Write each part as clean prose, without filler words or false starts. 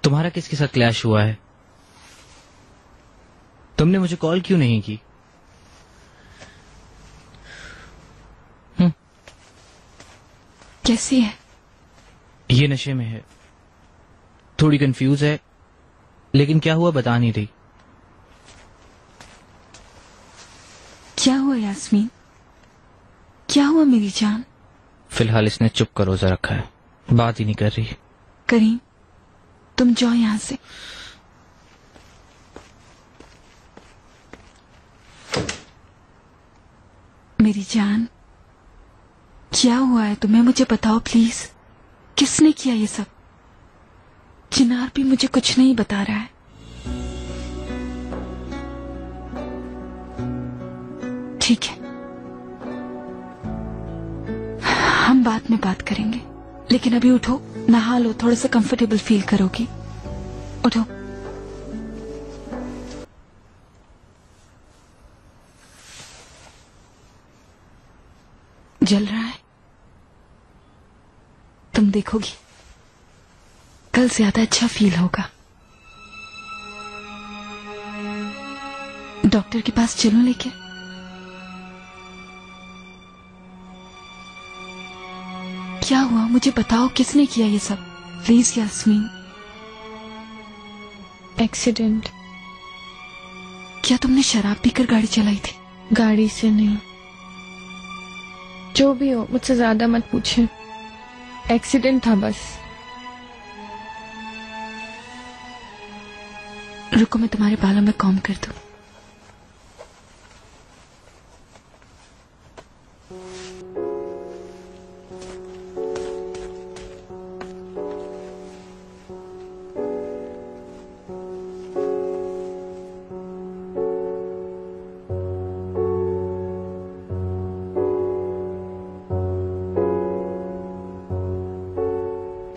तुम्हारा किसके साथ क्लैश हुआ है? तुमने मुझे कॉल क्यों नहीं की? कैसी है? ये नशे में है, थोड़ी कंफ्यूज है, लेकिन क्या हुआ बता नहीं रही। क्या हुआ यास्मीन? क्या हुआ मेरी जान? फिलहाल इसने चुप का रोजा रखा है, बात ही नहीं कर रही। करीम, तुम जाओ यहां से। मेरी जान, क्या हुआ है तुम्हें? मुझे बताओ प्लीज, किसने किया ये सब? चिनार भी मुझे कुछ नहीं बता रहा है। ठीक है, हम बाद में बात करेंगे, लेकिन अभी उठो, नहा लो, थोड़ा सा कंफर्टेबल फील करोगी। उठो। जल रहा है? तुम देखोगी कल ज्यादा अच्छा फील होगा। डॉक्टर के पास चलूं लेके? क्या हुआ मुझे बताओ, किसने किया ये सब? प्लीज यास्मीन। एक्सीडेंट। क्या तुमने शराब पीकर गाड़ी चलाई थी? गाड़ी से नहीं, जो भी हो मुझसे ज्यादा मत पूछे। एक्सीडेंट था बस। रुको, मैं तुम्हारे बालों में कॉम्ब कर दूं।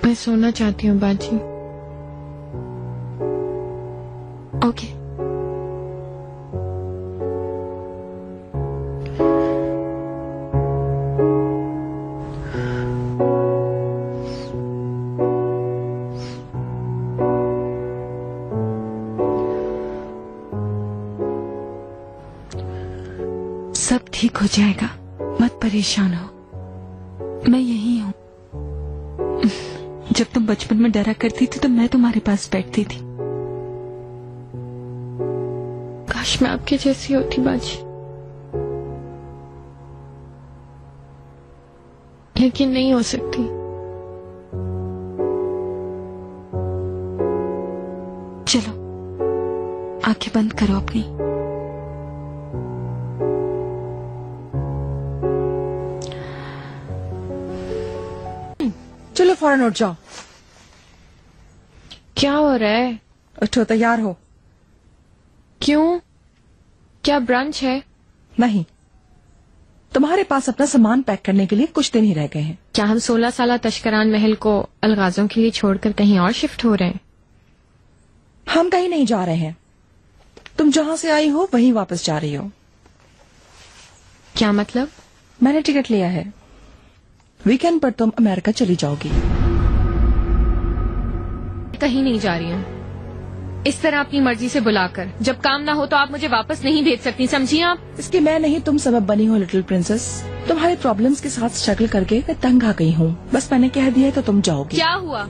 मैं सोना चाहती हूँ बाजी। ओके। सब ठीक हो जाएगा, मत परेशान हो, मैं यही हूं। जब तुम बचपन में डरा करती थी तो मैं तुम्हारे पास बैठती थी। काश मैं आपकी जैसी होती बाजी, लेकिन नहीं हो सकती। चलो आंखें बंद करो अपनी। चलो फौरन उठ जाओ। क्या हो रहा है? उठो, तैयार हो। क्यों? क्या ब्रंच है? नहीं, तुम्हारे पास अपना सामान पैक करने के लिए कुछ दिन ही रह गए हैं। क्या हम 16 साल तश्करान महल को अलगाजों के लिए छोड़कर कहीं और शिफ्ट हो रहे हैं? हम कहीं नहीं जा रहे हैं, तुम जहां से आई हो वहीं वापस जा रही हो। क्या मतलब? मैंने टिकट लिया है, वीकेंड पर तुम अमेरिका चली जाओगी। कहीं नहीं जा रही हूँ इस तरह अपनी मर्जी से बुलाकर। जब काम ना हो तो आप मुझे वापस नहीं भेज सकती, समझिए आप? इसकी मैं नहीं तुम सबब बनी हो लिटिल प्रिंसेस। तुम्हारे प्रॉब्लम्स के साथ स्ट्रगल करके मैं तंग आ गई हूँ। बस मैंने कह दिया तो तुम जाओगी। क्या हुआ?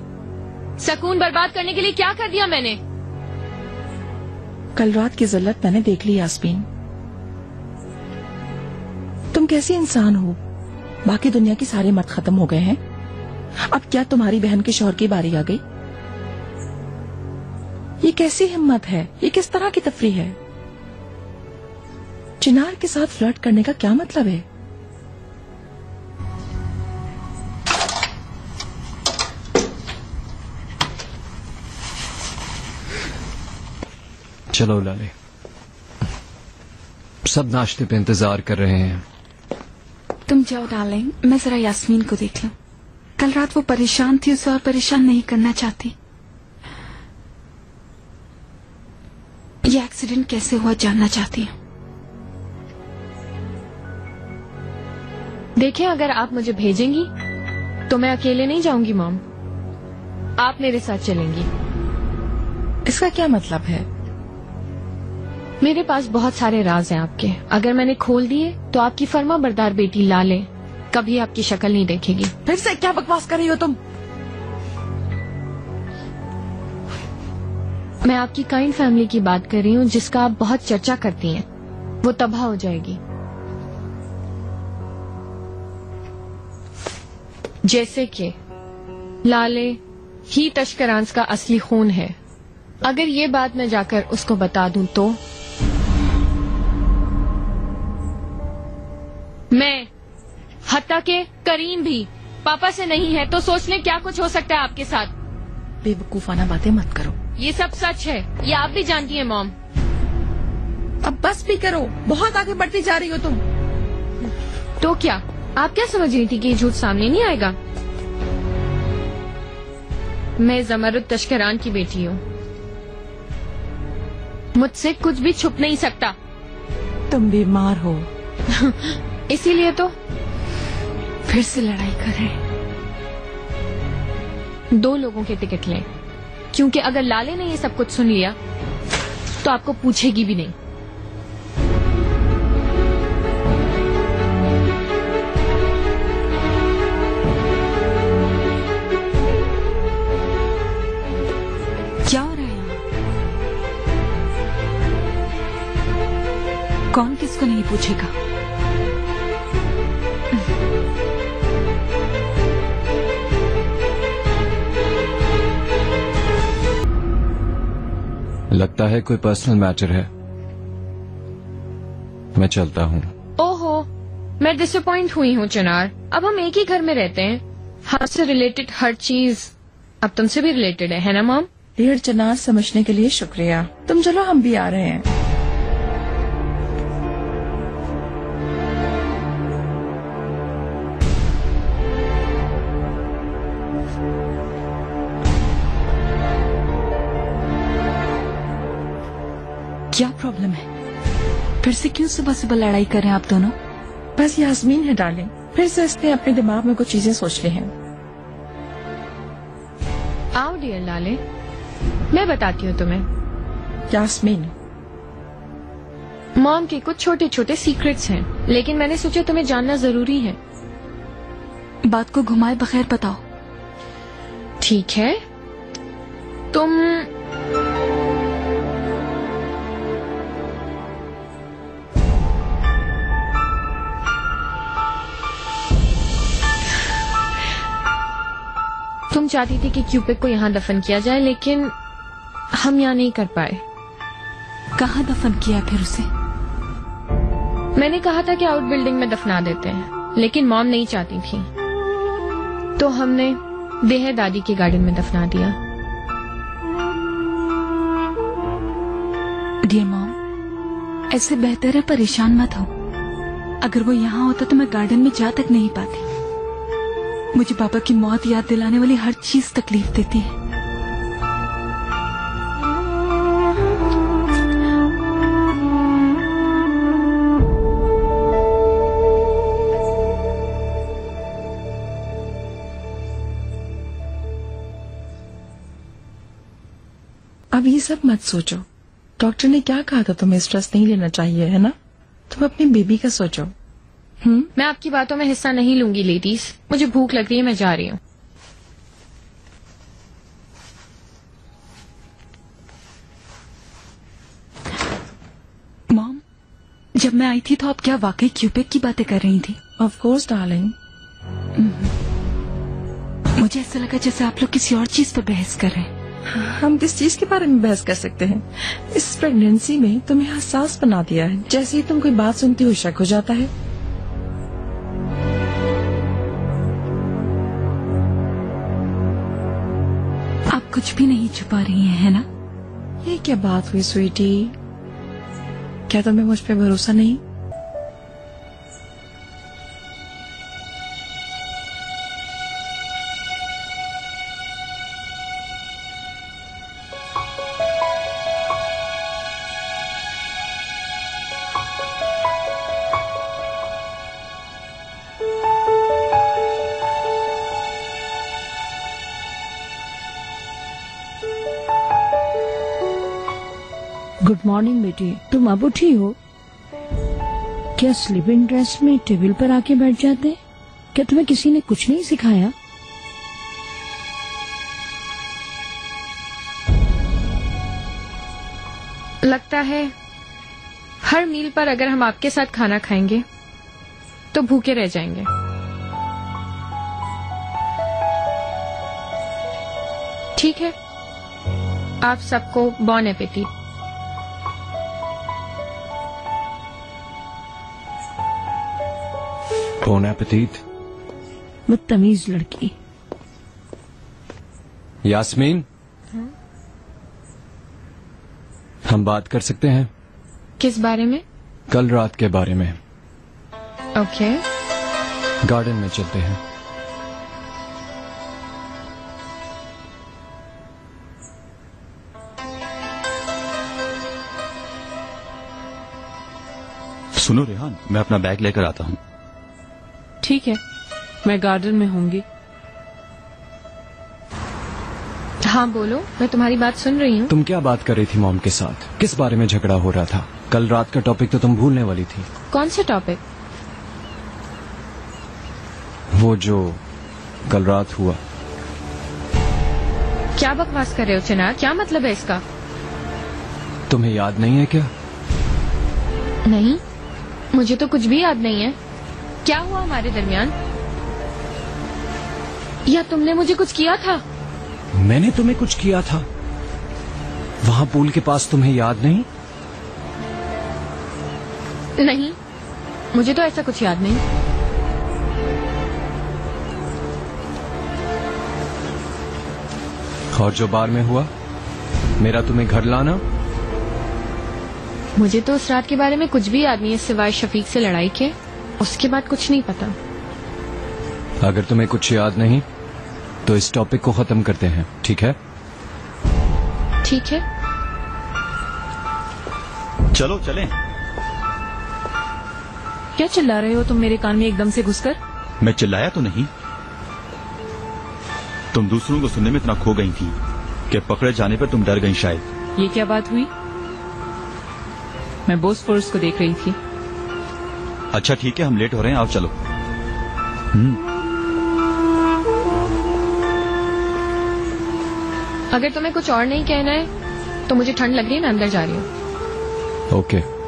सुकून बर्बाद करने के लिए क्या कर दिया मैंने? कल रात की जिल्लत मैंने देख ली यास्मीन। तुम कैसी इंसान हो? बाकी दुनिया की सारे मत खत्म हो गए हैं, अब क्या तुम्हारी बहन के शौहर की बारी आ गई? ये कैसी हिम्मत है? ये किस तरह की तफरीह है? चिनार के साथ फ्लर्ट करने का क्या मतलब है? चलो लाले, सब नाश्ते पे इंतजार कर रहे हैं। तुम जाओ डार्लिंग, मैं जरा यास्मीन को देख लूं। कल रात वो परेशान थी, उसे और परेशान नहीं करना चाहती। ये एक्सीडेंट कैसे हुआ जानना चाहती हूँ। देखें, अगर आप मुझे भेजेंगी तो मैं अकेले नहीं जाऊंगी मॉम, आप मेरे साथ चलेंगी। इसका क्या मतलब है? मेरे पास बहुत सारे राज हैं आपके। अगर मैंने खोल दिए तो आपकी फर्मा बरदार बेटी लाले कभी आपकी शक्ल नहीं देखेगी। फिर से क्या बकवास कर रही हो तुम? मैं आपकी काइंड फैमिली की बात कर रही हूँ जिसका आप बहुत चर्चा करती हैं। वो तबाह हो जाएगी। जैसे कि लाले ही तशकरांस का असली खून है। अगर ये बात मैं जाकर उसको बता दूं तो मैं हत्ता के करीम भी पापा से नहीं है तो सोच ले क्या कुछ हो सकता है आपके साथ। बेवकूफाना बातें मत करो। ये सब सच है, ये आप भी जानती हैं मॉम। अब बस भी करो, बहुत आगे बढ़ती जा रही हो तुम। तो क्या आप क्या समझ रही थी कि ये झूठ सामने नहीं आएगा? मैं जमरुद तशकरान की बेटी हूँ। मुझसे कुछ भी छुप नहीं सकता। तुम बीमार हो। इसीलिए तो फिर से लड़ाई कर रहे हैं। 2 लोगों के टिकट लें, क्योंकि अगर लाले ने ये सब कुछ सुन लिया तो आपको पूछेगी भी नहीं। क्या हो रहा है यहाँ? कौन किसको नहीं पूछेगा? लगता है कोई पर्सनल मैटर है। मैं चलता हूँ। ओहो, मैं डिसअपॉइंट हुई हूँ चिनार। अब हम एक ही घर में रहते हैं। हमसे रिलेटेड हर चीज अब तुमसे भी रिलेटेड है ना मॉम? डियर चिनार, समझने के लिए शुक्रिया। तुम चलो, हम भी आ रहे हैं। क्या प्रॉब्लम है? फिर से क्यों सुबह सुबह लड़ाई कर रहे हैं आप दोनों? बस यास्मीन है डार्लिंग, फिर से इसने अपने दिमाग में कुछ चीजें सोच ली हैं। आओ डियर लाले, मैं बताती हूँ तुम्हें। यास्मीन, मॉम के कुछ छोटे छोटे सीक्रेट्स हैं, लेकिन मैंने सोचा तुम्हें जानना जरूरी है। बात को घुमाए बगैर बताओ। ठीक है, तुम चाहती थी कि क्यूपिड को यहाँ दफन किया जाए, लेकिन हम यहाँ नहीं कर पाए। कहाँ दफन किया फिर उसे? मैंने कहा था कि आउट बिल्डिंग में दफना देते हैं, लेकिन मॉम नहीं चाहती थी, तो हमने देह दादी के गार्डन में दफना दिया। डियर मॉम, ऐसे बेहतर है परेशान मत हो। अगर वो यहाँ होता तो मैं गार्डन में जा तक नहीं पाती। मुझे पापा की मौत याद दिलाने वाली हर चीज तकलीफ देती है। अब ये सब मत सोचो। डॉक्टर ने क्या कहा था, तुम्हें स्ट्रेस नहीं लेना चाहिए, है ना? तुम अपनी बेबी का सोचो। मैं आपकी बातों में हिस्सा नहीं लूंगी लेडीज। मुझे भूख लग रही है, मैं जा रही हूँ। मॉम, जब मैं आई थी तो आप क्या वाकई क्यूपिड की बातें कर रही थी? Of course darling. मुझे ऐसा लगा जैसे आप लोग किसी और चीज पर बहस कर रहे हैं। हम किस चीज के बारे में बहस कर सकते हैं? इस प्रेगनेंसी में तुम्हें हसास बना दिया है। जैसे ही तुम कोई बात सुनती हो शक हो जाता है। आप कुछ भी नहीं छुपा रही हैं, है ना? ये क्या बात हुई स्वीटी? क्या तुम्हें मुझ पे भरोसा नहीं? गुड मॉर्निंग बेटी, तुम अब उठी हो? क्या स्लीपिंग ड्रेस में टेबल पर आके बैठ जाते? क्या तुम्हें किसी ने कुछ नहीं सिखाया? लगता है हर मील पर अगर हम आपके साथ खाना खाएंगे तो भूखे रह जाएंगे। ठीक है, आप सबको बॉन एपेटीट। बॉन एपेटीट। बदतमीज लड़की। यास्मीन, हम बात कर सकते हैं? किस बारे में? कल रात के बारे में। ओके। गार्डन में चलते हैं। सुनो रेहान, मैं अपना बैग लेकर आता हूँ। ठीक है, मैं गार्डन में होंगी। हाँ बोलो, मैं तुम्हारी बात सुन रही हूँ। तुम क्या बात कर रही थी मॉम के साथ? किस बारे में झगड़ा हो रहा था? कल रात का टॉपिक तो तुम भूलने वाली थी। कौन सा टॉपिक? वो जो कल रात हुआ। क्या बकवास कर रहे हो चिनार? क्या मतलब है इसका? तुम्हें याद नहीं है क्या? नहीं, मुझे तो कुछ भी याद नहीं है। क्या हुआ हमारे दरमियान? या तुमने मुझे कुछ किया था? मैंने तुम्हें कुछ किया था वहां पूल के पास, तुम्हें याद नहीं? नहीं, मुझे तो ऐसा कुछ याद नहीं। और जो बार में हुआ, मेरा तुम्हें घर लाना? मुझे तो उस रात के बारे में कुछ भी याद नहीं है सिवाय शफीक से लड़ाई के। उसके बाद कुछ नहीं पता। अगर तुम्हें कुछ याद नहीं तो इस टॉपिक को खत्म करते हैं, ठीक है? ठीक है, चलो चलें। क्या चिल्ला रहे हो तुम मेरे कान में एकदम से घुसकर? मैं चिल्लाया तो नहीं। तुम दूसरों को सुनने में इतना खो गई थी कि पकड़े जाने पर तुम डर गई शायद। ये क्या बात हुई? मैं बोसफोर्स को देख रही थी। अच्छा ठीक है, हम लेट हो रहे हैं, आओ चलो। अगर तुम्हें कुछ और नहीं कहना है तो मुझे ठंड लग रही है, मैं अंदर जा रही हूँ। ओके।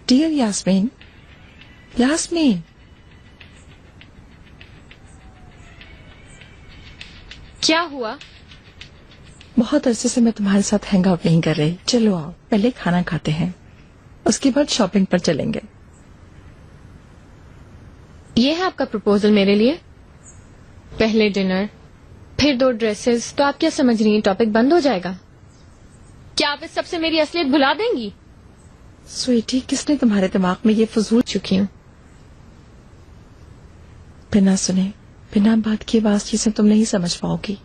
डियर यास्मीन, यास्मीन, क्या हुआ? बहुत अरसे से मैं तुम्हारे साथ हैंग आउट नहीं कर रही। चलो आओ, पहले खाना खाते हैं, उसके बाद शॉपिंग पर चलेंगे। ये है आपका प्रपोजल मेरे लिए? पहले डिनर, फिर 2 ड्रेसेस। तो आप क्या समझ रही हैं टॉपिक बंद हो जाएगा? क्या आप इस सबसे मेरी असलियत भुला देंगी? स्वीटी, किसने तुम्हारे दिमाग में ये फजूल चुकी हूँ। बिना सुने, बिना बात किए बात चीजें तुम नहीं समझ पाओगी।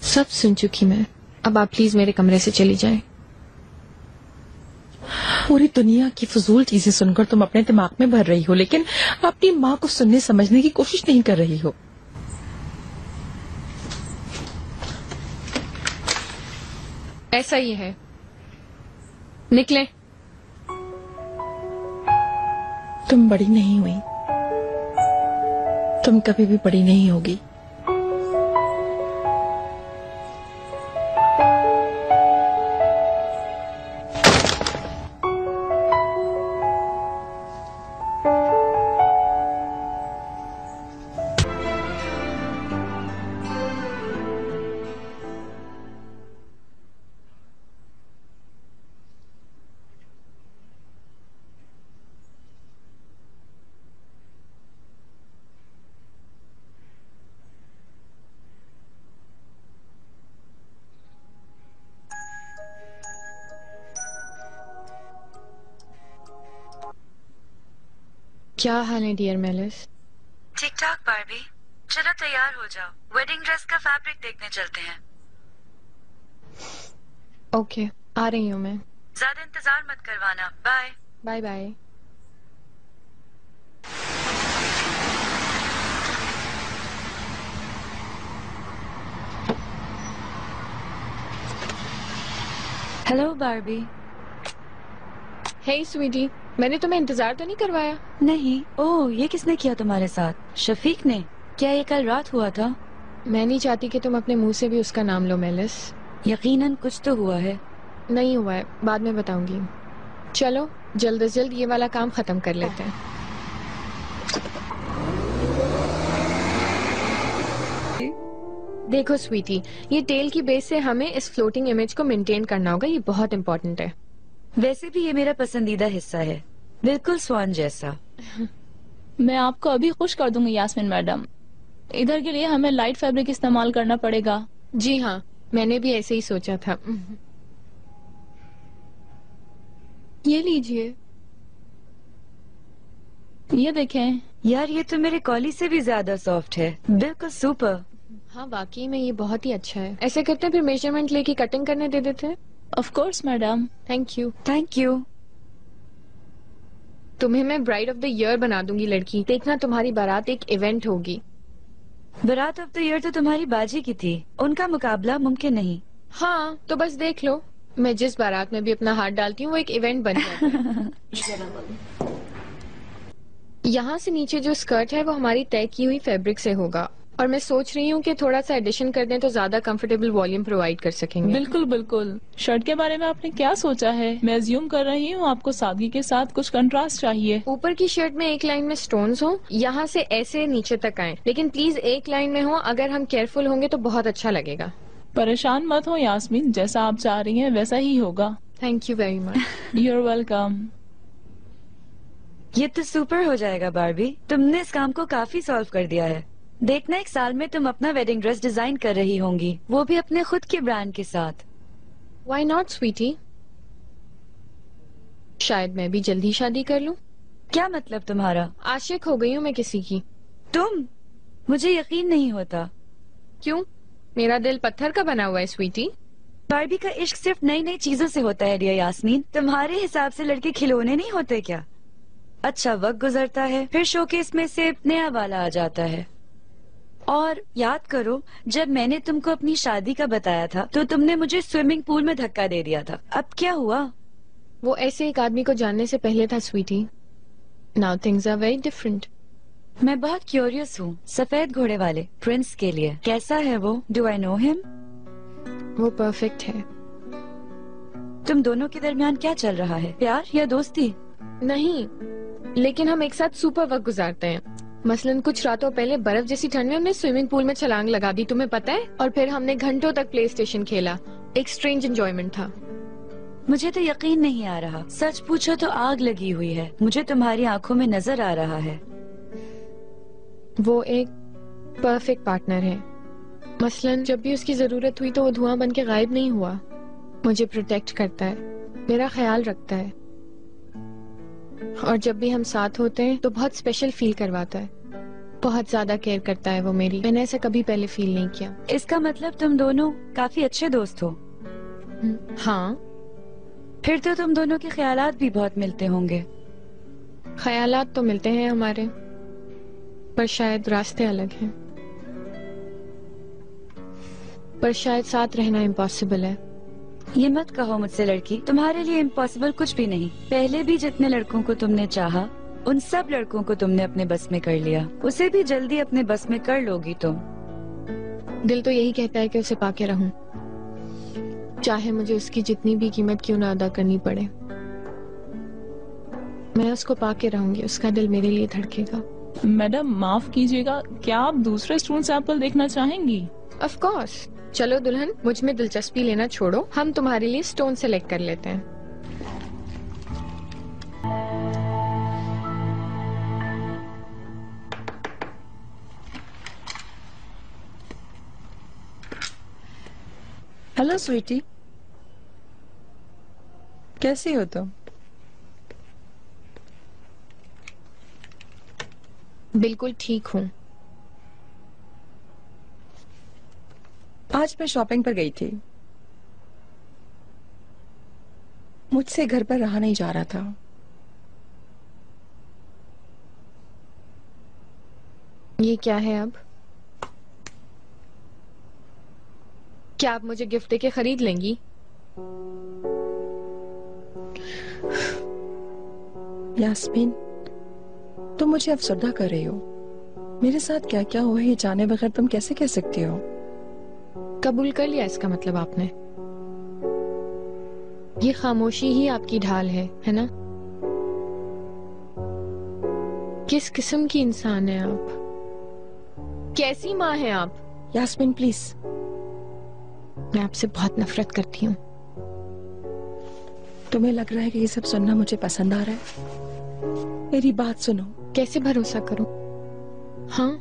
सब सुन चुकी मैं। अब आप प्लीज मेरे कमरे से चली जाएं। पूरी दुनिया की फजूल चीजें सुनकर तुम अपने दिमाग में भर रही हो, लेकिन अपनी माँ को सुनने समझने की कोशिश नहीं कर रही हो। ऐसा ही है। निकले। तुम बड़ी नहीं हुई, तुम कभी भी बड़ी नहीं होगी। क्या हाल है डियर मेलिस? ठीक ठाक बारबी, चलो तैयार हो जाओ, वेडिंग ड्रेस का फैब्रिक देखने चलते हैं। ओके, आ रही हूँ मैं। ज्यादा इंतजार मत करवाना, bye. Bye bye. Hello Barbie. Hey sweetie, मैंने तुम्हें इंतजार तो नहीं करवाया? नहीं। ओह, ये किसने किया तुम्हारे साथ? शफीक ने? क्या ये कल रात हुआ था? मैं नहीं चाहती कि तुम अपने मुंह से भी उसका नाम लो मेलिस। यकीनन कुछ तो हुआ है। नहीं हुआ है, बाद में बताऊंगी। चलो जल्द से जल्द ये वाला काम खत्म कर लेते हैं। देखो स्वीटी, ये टेल की बेस से हमें इस फ्लोटिंग इमेज को मेंटेन करना होगा, ये बहुत इम्पोर्टेंट है। वैसे भी ये मेरा पसंदीदा हिस्सा है, बिल्कुल स्वान जैसा। मैं आपको अभी खुश कर दूंगी यास्मीन मैडम। इधर के लिए हमें लाइट फैब्रिक इस्तेमाल करना पड़ेगा। जी हाँ, मैंने भी ऐसे ही सोचा था। ये लीजिए। ये देखें। यार ये तो मेरे कॉली से भी ज्यादा सॉफ्ट है, बिल्कुल सुपर। हाँ वाकई में ये बहुत ही अच्छा है। ऐसे करते हैं, फिर मेजरमेंट लेके कटिंग करने दे देते हैं। Of course madam. Thank you. Thank you. तुम्हें मैं ब्राइड ऑफ द ईयर बना दूंगी लड़की, देखना तुम्हारी बारात एक इवेंट होगी। बारात ऑफ द ईयर तो तुम्हारी बाजी की थी, उनका मुकाबला मुमकिन नहीं। हाँ तो बस देख लो, मैं जिस बारात में भी अपना हाथ डालती हूँ वो एक इवेंट बन जाता है। यहाँ से नीचे जो स्कर्ट है वो हमारी तय की हुई फैब्रिक से होगा, और मैं सोच रही हूँ कि थोड़ा सा एडिशन कर दें तो ज्यादा कंफर्टेबल वॉल्यूम प्रोवाइड कर सकेंगे। बिल्कुल बिल्कुल। शर्ट के बारे में आपने क्या सोचा है? मैं अज्यूम कर रही हूँ आपको सादगी के साथ कुछ कंट्रास्ट चाहिए। ऊपर की शर्ट में एक लाइन में स्टोन्स हो, यहाँ से ऐसे नीचे तक आए, लेकिन प्लीज एक लाइन में हो। अगर हम केयरफुल होंगे तो बहुत अच्छा लगेगा। परेशान मत हो यास्मीन, जैसा आप चाह रही हैं वैसा ही होगा। Thank you very much. You're welcome. ये तो सुपर हो जाएगा बारबी, तुमने इस काम को काफी सॉल्व कर दिया है। देखना एक साल में तुम अपना वेडिंग ड्रेस डिजाइन कर रही होंगी, वो भी अपने खुद के ब्रांड के साथ। व्हाई नॉट स्वीटी, शायद मैं भी जल्दी शादी कर लूं। क्या मतलब तुम्हारा? आशिक हो गई हूँ मैं किसी की। तुम? मुझे यकीन नहीं होता। क्यों? मेरा दिल पत्थर का बना हुआ है स्वीटी। बारबी का इश्क सिर्फ नई नई चीजों से होता है डियर यास्मीन, तुम्हारे हिसाब से लड़के खिलौने नहीं होते क्या? अच्छा वक्त गुजरता है, फिर शोकेस में से नया वाला आ जाता है। और याद करो, जब मैंने तुमको अपनी शादी का बताया था तो तुमने मुझे स्विमिंग पूल में धक्का दे दिया था। अब क्या हुआ? वो ऐसे एक आदमी को जानने से पहले था sweety. Now things are very different. मैं बहुत क्यूरियस हूँ सफेद घोड़े वाले प्रिंस के लिए। कैसा है वो? Do I know him? वो परफेक्ट है। तुम दोनों के दरमियान क्या चल रहा है, प्यार या दोस्ती? नहीं, लेकिन हम एक साथ सुपर वक्त गुजारते हैं। मसलन कुछ रातों पहले बर्फ जैसी ठंड में हमने स्विमिंग पूल में छलांग लगा दी, तुम्हें पता है? और फिर हमने घंटों तक प्ले स्टेशन खेला। एक स्ट्रेंज एंजॉयमेंट था। मुझे तो यकीन नहीं आ रहा, सच पूछो तो आग लगी हुई है। मुझे तुम्हारी आंखों में नजर आ रहा है। वो एक परफेक्ट पार्टनर है। मसलन जब भी उसकी जरूरत हुई तो वो धुआं बन के गायब नहीं हुआ। मुझे प्रोटेक्ट करता है, मेरा ख्याल रखता है, और जब भी हम साथ होते हैं तो बहुत स्पेशल फील करवाता है। बहुत ज्यादा केयर करता है वो मेरी। मैंने ऐसा कभी पहले फील नहीं किया। इसका मतलब तुम दोनों काफी अच्छे दोस्त हो। हाँ। फिर तो तुम दोनों के ख्यालात भी बहुत मिलते होंगे। ख्यालात तो मिलते हैं हमारे, पर शायद रास्ते अलग हैं। पर शायद साथ रहना इम्पॉसिबल है। ये मत कहो मुझसे लड़की, तुम्हारे लिए इम्पॉसिबल कुछ भी नहीं। पहले भी जितने लड़कों को तुमने चाहा उन सब लड़कों को तुमने अपने बस में कर लिया, उसे भी जल्दी अपने बस में कर लोगी तुम। दिल तो यही कहता है कि उसे पाके रहूं, चाहे मुझे उसकी जितनी भी कीमत क्यों ना अदा करनी पड़े। मैं उसको पाके रहूंगी, उसका दिल मेरे लिए धड़केगा। मैडम माफ कीजिएगा, क्या आप दूसरे स्टोन सैंपल देखना चाहेंगी? Of course. चलो दुल्हन, मुझ में दिलचस्पी लेना छोड़ो, हम तुम्हारे लिए स्टोन सेलेक्ट कर लेते हैं। हेलो स्वीटी, कैसी हो तुम? बिल्कुल ठीक हूँ। आज मैं शॉपिंग पर गई थी। मुझसे घर पर रहा नहीं जा रहा था। ये क्या है अब? क्या आप मुझे गिफ्ट देके खरीद लेंगी? यास्मीन, तुम मुझे अफसरदा कर रही हो। मेरे साथ क्या क्या हुआ ये जाने बगैर तुम कैसे कह सकती हो? कबूल कर लिया इसका मतलब आपने। ये खामोशी ही आपकी ढाल है ना? किस किस्म की इंसान है आप? कैसी माँ है आप? यास्मीन प्लीज। मैं आपसे बहुत नफरत करती हूँ। तुम्हें लग रहा है कि ये सब सुनना मुझे पसंद आ रहा है? मेरी बात सुनो। कैसे भरोसा करूं? हाँ,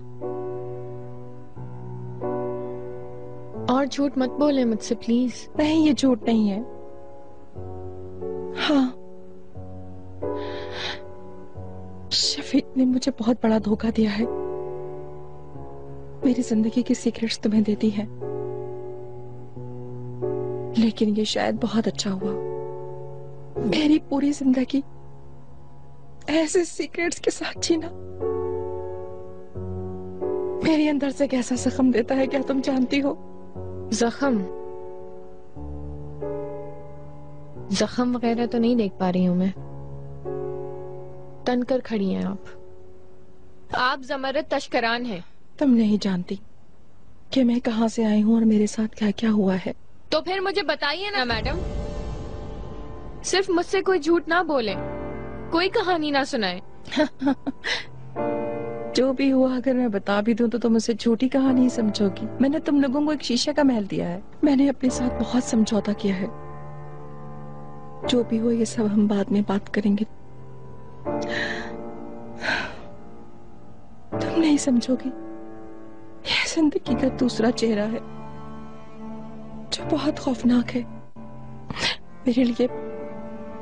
और झूठ मत बोले मुझसे प्लीज। नहीं, ये झूठ नहीं है। हाँ, शफीक ने मुझे बहुत बड़ा धोखा दिया है। मेरी जिंदगी की सीक्रेट्स तुम्हें देती है, लेकिन ये शायद बहुत अच्छा हुआ। मेरी पूरी जिंदगी ऐसे सीक्रेट्स के साथ जीना मेरे अंदर से कैसा जख्म देता है, क्या तुम जानती हो? जख्म वगैरह तो नहीं देख पा रही हूँ मैं। तनकर खड़ी हैं आप ज़मरत तशकरान हैं। तुम नहीं जानती कि मैं कहाँ से आई हूँ और मेरे साथ क्या क्या हुआ है। तो फिर मुझे बताइए ना मैडम। सिर्फ मुझसे कोई झूठ ना बोले, कोई कहानी ना सुनाए। जो भी हुआ अगर मैं बता भी दूं तो तुम उसे झूठी कहानी ही समझोगी। मैंने तुम लोगों को एक शीशे का महल दिया है। मैंने अपने साथ बहुत समझौता किया है। जो भी हो ये सब हम बाद में बात करेंगे। तुम नहीं समझोगी, यह जिंदगी का दूसरा चेहरा है जो बहुत खौफनाक है। मेरे लिए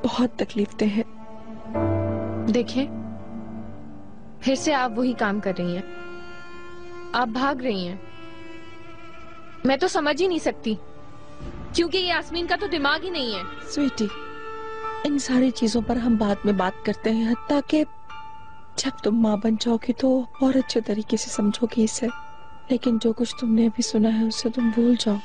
बहुत तकलीफदेह है। देखें, फिर से आप वही काम कर रही हैं। आप भाग रही हैं। मैं तो समझ ही नहीं सकती, क्योंकि यास्मीन का तो दिमाग ही नहीं है। स्वीटी, इन सारी चीजों पर हम बाद में बात करते हैं, हत्ता कि जब तुम माँ बन जाओगी तो और अच्छे तरीके से समझोगी इसे। लेकिन जो कुछ तुमने अभी सुना है उससे तुम भूल जाओ।